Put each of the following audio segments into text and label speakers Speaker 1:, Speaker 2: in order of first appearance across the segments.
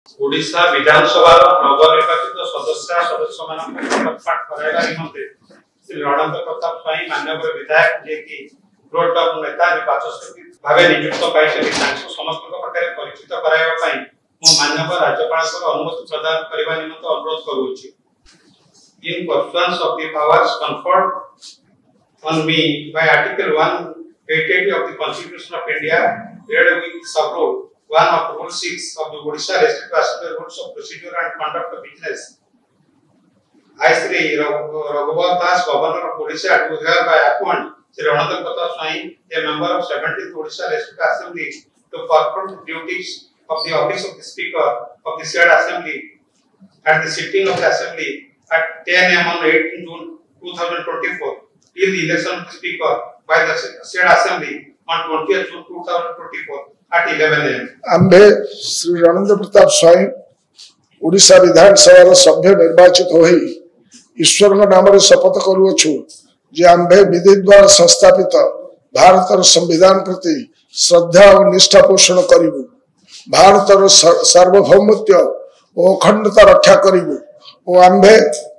Speaker 1: ओडिशा विधानसभा नवनिर्वाचित सदस्य पाठ कराइबा निमंते श्री रणेंद्र प्रताप स्वाई माननीय विधायक जे कि रोड नेता बाचस्पति भावे नियुक्त पाइछथि समस्त प्रकार परिचित कराइबा पई मो माननीय राज्यपाल को अनुमति प्रदान करबा निमंते अनुरोध करूछि। In pursuance of the powers conferred on me by Article 188 of the Constitution of India, read with support 1 of Rule 6 of the Odisha Legislative Assembly Rules of Procedure and Conduct of Business, I Shri Raghubar Das, Governor of Odisha, do hereby appoint Shri Ranendra Pratap Swai, a member of 17th Odisha Legislative Assembly, to perform the duties of the office of the Speaker of the said Assembly at the sitting of the Assembly at 10 a.m. on 18 June 2024 till the election of the Speaker by the said Assembly on 20th June 2024 at 11 a.m.
Speaker 2: आम्भे Shri Ranendra Pratap स्वाई ओडिशा विधानसभा सभ्य निर्वाचित होई ईश्वर नाम शपथ करुछु जे आम्भे विधि द्वारा संस्थापित भारतर संविधान प्रति श्रद्धा और निष्ठा पोषण करिवु, भारतर सार्वभौमत्व और अखंडता रक्षा करिवु और आम्भे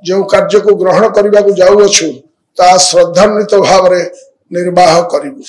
Speaker 2: जो कार्य को ग्रहण करने को जाऊछु ता श्रद्धान्वित भाव निर्वाह करिवु।